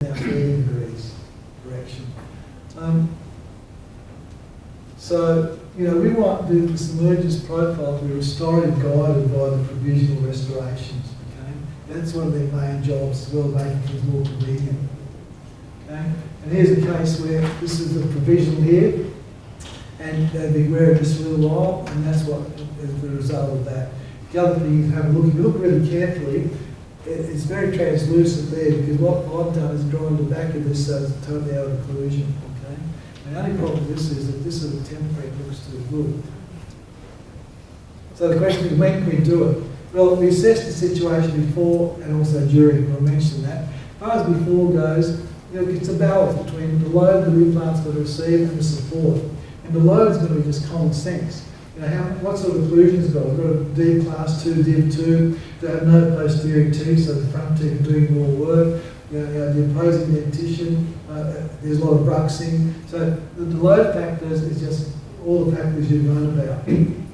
now 30 degrees correction. So, we want this emergence profile to be restorative guided by the provisional restorations. Okay, that's one of their main jobs as well, making things more convenient. Okay, and here's a case where this is the provisional here, and they've been wearing this for a little while, and that's what is the result of that. The other thing is have a look. If you look really carefully, it's very translucent there, because what I've done is drawn the back of this so it's totally out of occlusion. Okay? The only problem with this is that this sort of template looks too good. So the question is, when can we do it? Well, we assess the situation before and also during. I'll mention that. As far as before goes, it's a balance between the load the implant's going to receive and the support. And the load is going to be just common sense. What sort of occlusion has got? We've got a D class 2, Div 2, they have no posterior teeth, so the front teeth are doing more work. The opposing dentition, there's a lot of bruxing. So the load factors is just all the factors you've known about. In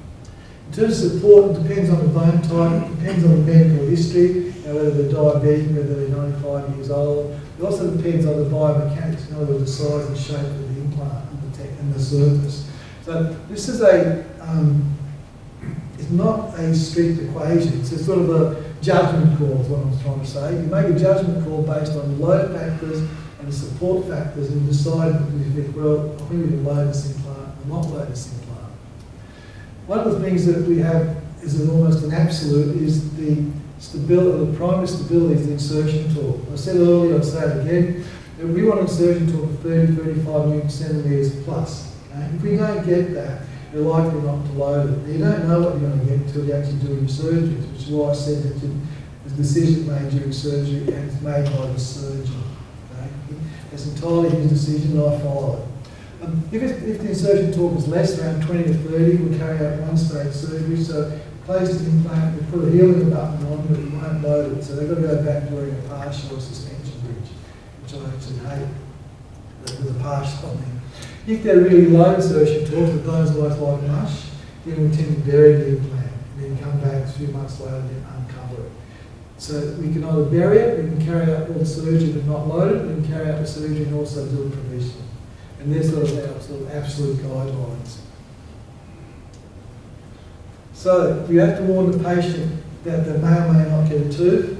terms of support, it depends on the bone type, it depends on the medical history, whether they're diabetic, whether they're 95 years old. It also depends on the biomechanics, in other words, the size and shape of the implant and the surface. So this is it's not a strict equation. It's sort of a judgment call is what I'm trying to say. You make a judgment call based on the load factors and the support factors and decide if you think, well, I think we can load this implant or not load this implant. One of the things that we have is almost an absolute is the stability, the primary stability is the insertion torque. I said earlier, I'll say it again, that we want insertion torque of 30-35 Newton centimetres plus. Okay? If we don't get that, you're likely not to load it. You don't know what you're going to get until you actually do your surgeries, which is why I said that the decision made during surgery and it's made by the surgeon. Okay? It's entirely his decision and I follow it. If the insertion torque is less, around 20 to 30, we carry out one-stage surgery. So place the implant, we put a healing button on, but we won't load it. So they've got to go back to wearing a partial or suspension bridge, which I actually hate, with a partial on there. If they're really low insertion torque, the bones look like mush, then we tend to bury the implant and then come back a few months later and uncover it. So we can either bury it, we can carry out all the surgery but not load it, we can carry out the surgery and also do it provisionally. And there's sort of absolute guidelines. So you have to warn the patient that they may or may not get a tooth.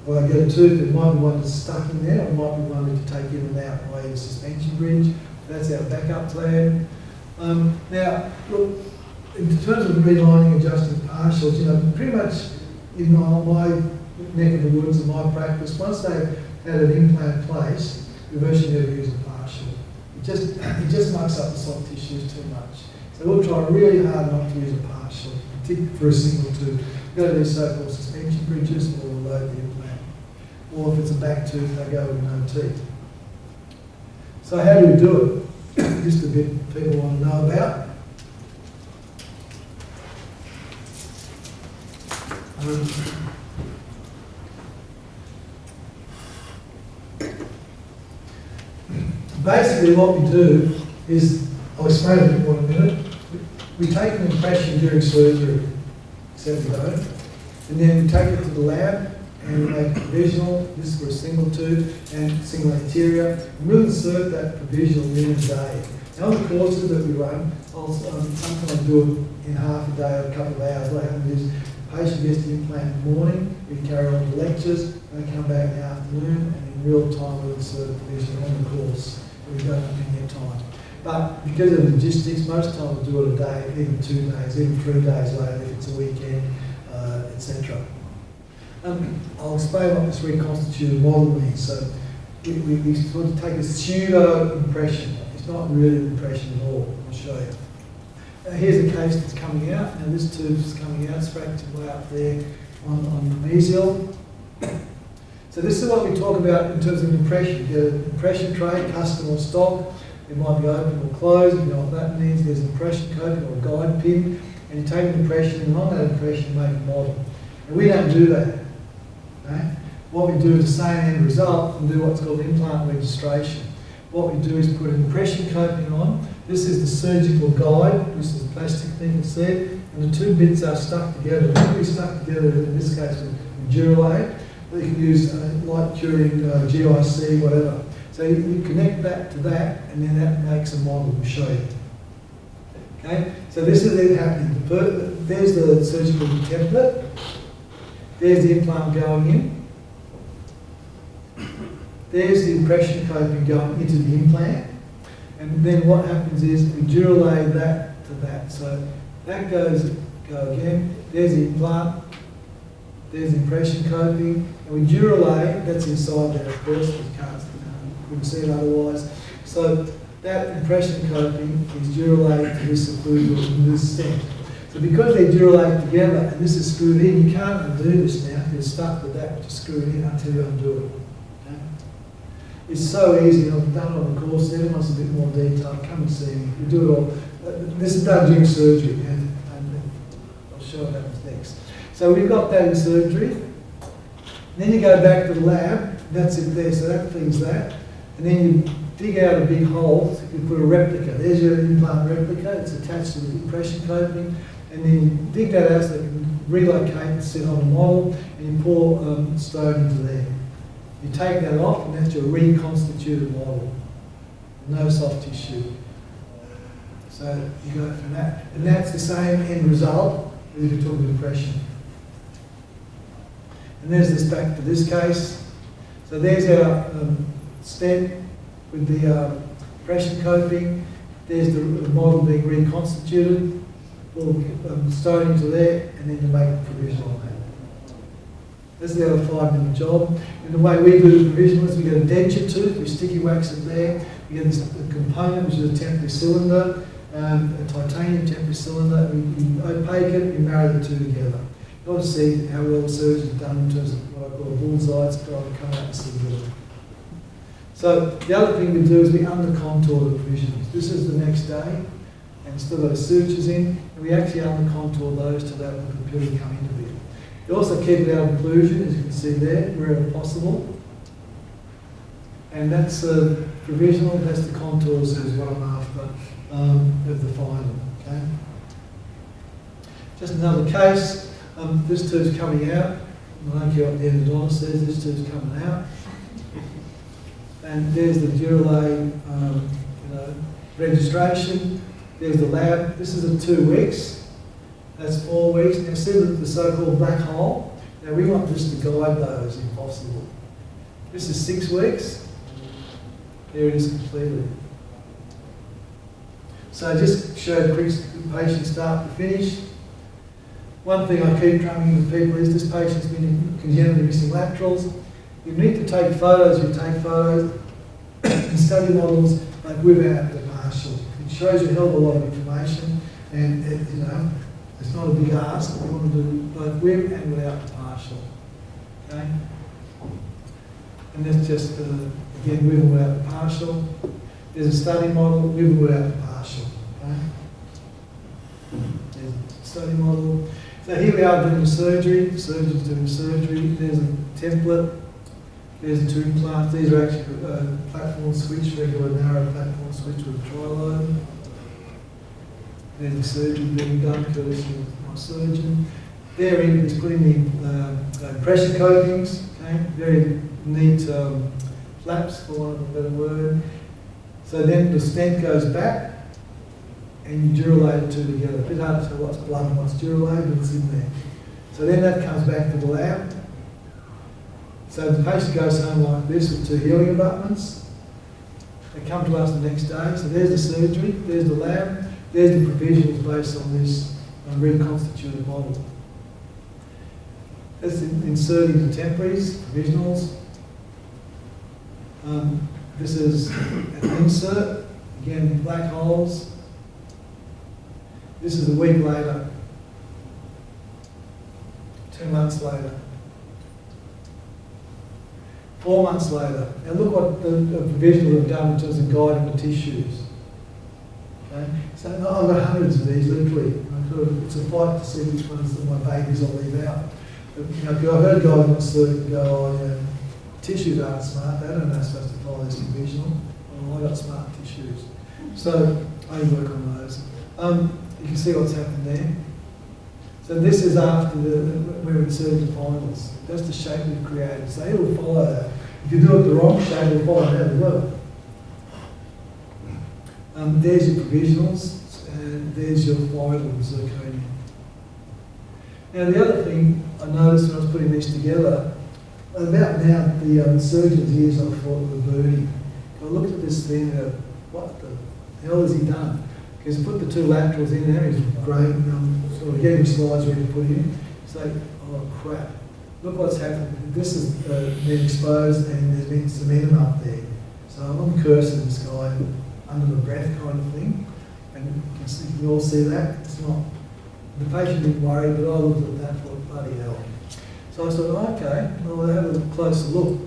Well, they get a tooth, it might be one that's stuck in there, or it might be one that you take in and out by a suspension bridge. That's our backup plan. Now, look, in terms of relining, adjusting partials, pretty much in my neck of the woods in my practice, once they've had an implant placed, we virtually never use a partial. It just mucks up the soft tissues too much. So we'll try really hard not to use a partial, particularly for a single tooth. Go to these so-called suspension bridges or load the implant. Or if it's a back tooth, they go with no teeth. So how do we do it? Just a bit people want to know about. Basically what we do is, I'll explain a bit more in a minute. We take an impression during surgery, except we don't, and then we take it to the lab and we make provisional, this is for a single tooth and single anterior, and we'll insert that provisional in a day. Now on the courses that we run, I'll sometimes do it in half a day or a couple of hours. What happens is the patient gets the implant in the morning, we carry on the lectures, and they come back in the afternoon, and in real time we'll insert a provisional on the course. We don't have plenty of time. But because of logistics, most times we'll do it a day, even 2 days, even 3 days later if it's a weekend, etc. I'll explain what this reconstituted model means. So we sort of take a pseudo impression. It's not really an impression at all. I'll show you. Here's a case that's coming out. Now this tooth is coming out. It's fractured way up there on the mesial. So this is what we talk about in terms of impression. You get an impression tray, custom or stock. It might be open or closed. You know what that means. There's an impression coping or a guide pin. And you take an impression, and on that impression you make a model. And we don't do that. Okay? What we do is the same end result and do what's called implant registration. What we do is put an impression coping on. This is the surgical guide. This is the plastic thing you see. And the two bits are stuck together. They're really stuck together, in this case with Duralate. You can use light curing, GIC, whatever. So you connect that to that, and then that makes a model. We'll show you. Okay, so this is it happening. There's the surgical template. There's the implant going in. There's the impression coping going into the implant. And then what happens is we durolay that to that. So that go again. There's the implant. There's the impression coping. And we durolay, that's inside there, of course. We couldn't see it otherwise. So that impression coping is durolated to this occlusal and this stent. So because they're durolated together and this is screwed in, you can't undo this now. You're stuck with that, which is screwed in until you undo it. Okay? It's so easy. I've done it on the course. If anyone wants a bit more detail, come and see me. We do it all. This is done during surgery, and I'll show what happens next. So we've got that in surgery. Then you go back to the lab. That's it there. So that feeds that. And then you dig out a big hole, so you put a replica. There's your implant replica, it's attached to the impression coping, and then you dig that out so you can relocate and sit on a model, and you pour stone into there. You take that off, and that's your reconstituted model. No soft tissue. So you go from that. And that's the same end result as if you're talking impression. And there's this back to this case. So there's our stent with the impression coping. There's the model being reconstituted. We'll stone into there, and then you make a provision on that. This is the other 5-minute job. And the way we do the provision is we get a denture tooth, we sticky wax it there. We get this component, which is a temporary cylinder, a titanium temporary cylinder. We opaque it, we marry the two together. You want to see how well the surgeon's done in terms of what I call a bullseye. It's got to come out and see good. So the other thing we do is we under-contour the provisions. This is the next day, and still got sutures in, and we actually under-contour those to that the computer come into it. You also keep it out of occlusion, as you can see there, wherever possible. And that's provisional, that's the contours is what I'm after of the final. Okay. Just another case. This tube's coming out. I don't care what the endodontist says, this tube's coming out. And there's the durolay registration. There's the lab. This is at 2 weeks. That's 4 weeks. Now see the so-called black hole. Now we want this to guide those if possible. This is 6 weeks. There it is completely. So I just showed patient start to finish. One thing I keep drumming with people is this patient's been congenitally missing laterals. You need to take photos, you take photos and study models like without the partial. It shows you a hell of a lot of information, and it's not a big ask. We want to do both with and without the partial. Okay? And that's just, again, with and without the partial. There's a study model with and without the partial. Okay? There's a study model. So here we are doing the surgery. The surgeon's doing the surgery. There's a template. There's the 2 implants. These are actually platform switch, regular narrow platform switch with a tri-lobe. There's the surgery being done, courtesy of my surgeon. Therein is putting the impression coatings, okay? Very neat flaps, for want of a better word. So then the stent goes back, and you durolate the two together. A bit hard to tell what's blood and what's durolate, but it's in there. So then that comes back to the lab. So the patient goes home like this with 2 healing abutments. They come to us the next day. So there's the surgery, there's the lab, there's the provisionals based on this reconstituted model. That's inserting the temporaries, provisionals. This is an insert, again, black holes. This is a week later, 2 months later, 4 months later. Now look what the provisional have done in terms of guiding the tissues. Okay? So I've got hundreds of these, literally. It's a fight to see which ones of my babies I'll leave out. But, I've heard guys on circuit go, oh yeah, tissues aren't smart, they don't know they're supposed to follow this provisional. Well, I've got smart tissues. So I work on those. You can see what's happened there. So this is after where the surgeon finals. That's the shape we've created. So it will follow that. If you do it the wrong shape, it will follow that as well. There's your provisionals, and there's your final zirconia. Now the other thing I noticed when I was putting these together, about now the surgeon's ears I thought were burning. I looked at this thing and go, what the hell has he done? Because he put the two laterals in there, he's great, sort of getting slides ready to put in. It's like, oh crap, look what's happened. This has been exposed and there's been some enema up there. So I'm cursing this guy under the breath kind of thing. And you can all see that. It's not, the patient didn't worry, but I looked at that and thought, bloody hell. So I thought, okay, well, I'll have a closer look.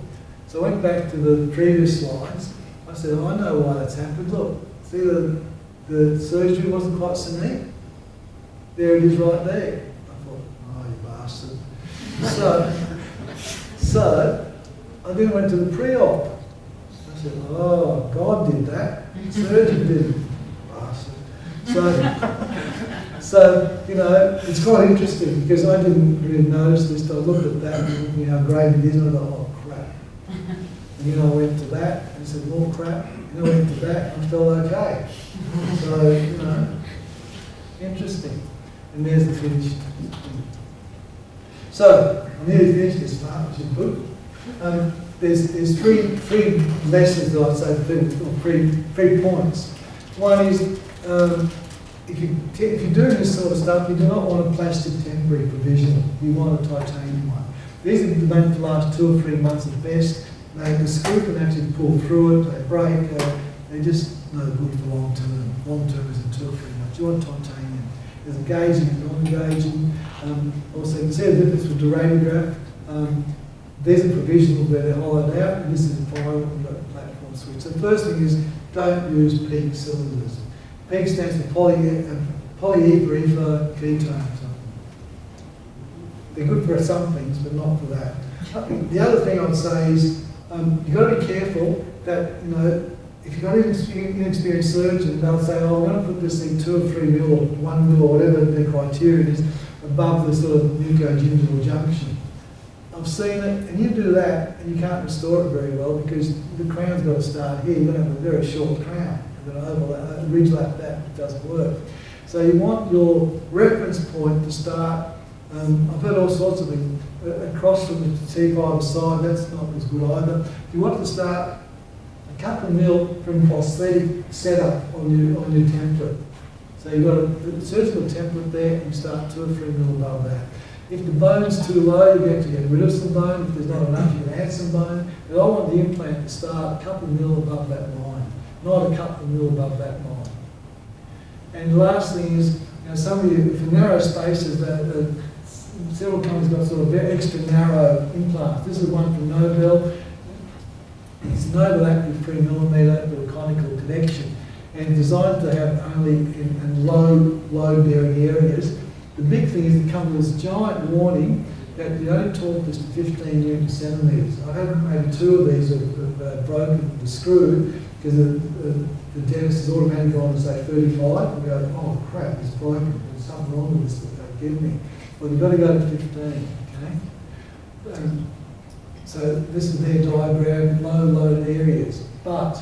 So I went back to the previous slides. I said, I know why that's happened. Look, see the surgery wasn't quite so neat. There it is right there. I thought, oh, you bastard. So I then went to the pre-op. I said, oh, God did that. The surgeon didn't. Bastard. So, you know, it's quite interesting because I didn't really notice this. I looked at that and you know how great it is and I thought, oh, crap. And you know, I went to that and said, more crap. And I went to that and I felt okay. So, you know, interesting. And there's the finished. So, I'm nearly finished this part, which is good. There's three lessons that I'd say, three points. One is, if you're doing this sort of stuff, you do not want a plastic temporary provisional. You want a titanium one. These are meant to last 2 or 3 months at best. The screw can actually pull through it, they break, they're just no good for long term. Long term isn't 2 or 3 months. You want titanium. There's a gauging and non-gauging. Also, you can see the difference with the radiograph. These are provisional where they're hollowed out, and this is the final, you've got a platform switch. So the first thing is, don't use PEG cylinders. PEG stands for polyether ketone. They're good for some things, but not for that. The other thing I'd say is, you've got to be careful that, you know, if you've got an inexperienced surgeon, they'll say, oh, I'm going to put this thing 2 or 3 mil or 1 mil or whatever their criteria is above the sort of mucogingival junction. I've seen it, and you do that, and you can't restore it very well because the crown's got to start here. You're going to have a very short crown. You're going to overlap, ridge lap that, it doesn't work. So you want your reference point to start, I've heard all sorts of things, across from the T5 side, that's not as good either. You want to start a couple of mil from prosthetic setup on your template. So you've got a surgical template there, and you start 2 or 3 mil above that. If the bone's too low, you have to get rid of some bone. If there's not enough, you can add some bone. But I want the implant to start a couple of mil above that line, not a couple of mil above that line. And the last thing is, you know, some of you, for narrow spaces, several companies got sort of very extra narrow implants. This is one from Nobel. It's Nobel Active 3mm with a conical connection, and designed to have only in low bearing areas. The big thing is it comes with this giant warning that you only torque this to 15 Newton centimetres. I've had maybe 2 of these have broken the screw because the dentist has automatically gone to say 35 and go, oh crap, it's broken, there's something wrong with this that they've given me. Well, you've got to go to 15, okay? So this is their diagram, low load areas. But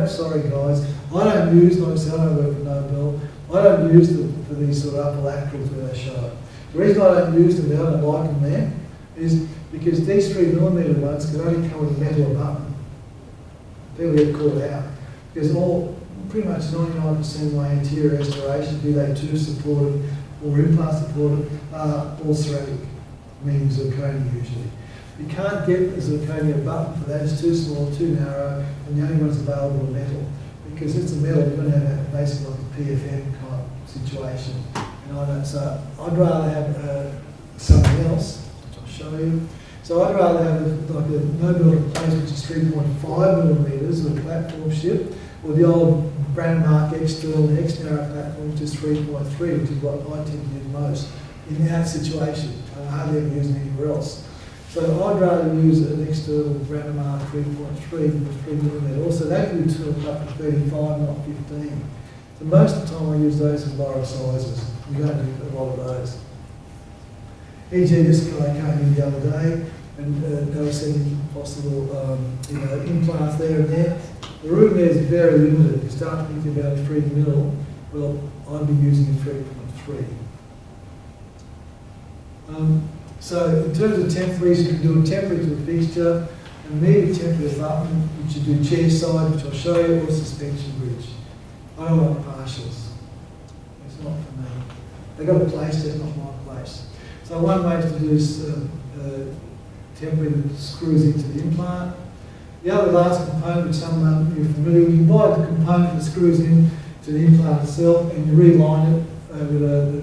sorry guys, I don't use, like I said, I don't work for Nobel, I don't use them for these sort of upper laterals where they show it. The reason I don't use them, I don't like them there, is because these 3mm ones can only come with a metal abutment. People get caught out. Because pretty much 99% of my anterior restorations, be they tooth supported or implant supported, are all ceramic, meaning zirconia usually. You can't get the zirconia button for that, it's too small, too narrow, and the only one's available are metal. Because it's a metal, you're going to have basically like a PFM type situation. And I don't, so I'd rather have something else, which I'll show you. So I'd rather have like a Nobel replacement, which is 3.5mm with a platform ship, or the old Brandmark external X narrow platform, which is 3.3, which is what I tend to use most in that situation. I hardly ever use it anywhere else. So I'd rather use an external Brandmark 3.3 with 3mm. Also, that can be turned up to 35, not 15. So most of the time I use those as lower sizes. We don't do a lot of those. E.g. this guy came in the other day and they were sending possible implants there and there. The room there is very limited. You start thinking about 3 mil, well, I'd be using a 3.3. So in terms of temporaries, you can do a temporary to a fixture, and immediate temporary abutment, which you do chair side, which I'll show you, or suspension bridge. I don't want partials. It's not for me. They've got a place there, not my place. So one way to do is temporary that screws into the implant. The other last component, which some you're familiar with, you buy the component that screws in to the implant itself, and you reline it with a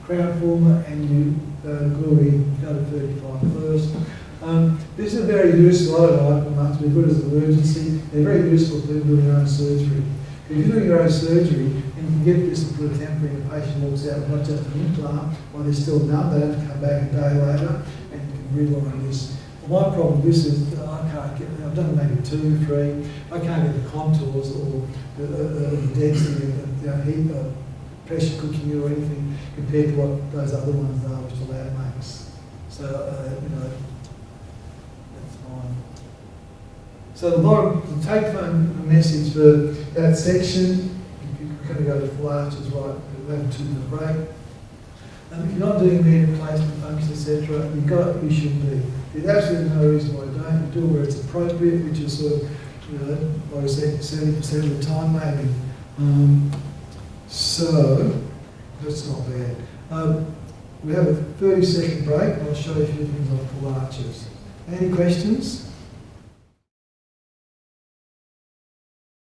crown former, and you glue in, go to 35 first. This is very useful. I don't like them much, they're good as an emergency. They're very useful for doing your own surgery. If you're doing your own surgery, and you can get this and put a temporary, and the patient walks out with not just an implant, while they're still numb, they have to come back a day later, and you can reline this. Well, my problem with this is I can't get, I've done maybe 2, 3, I can't get the contours or the density of the heat, pressure cooking or anything compared to what those other ones are, which the lab makes. So, that's fine. So the bottom, the take-home message for that section, you're going to go to full arches, right, 11 to the break. If you're not doing knee replacement functions, etc., you've got what you should do. There's absolutely no reason why you don't. You do it where it's appropriate, which is sort of, like I said, 70% of the time maybe. So, that's not bad. We have a 30-second break, and I'll show you a few things on full arches. Any questions?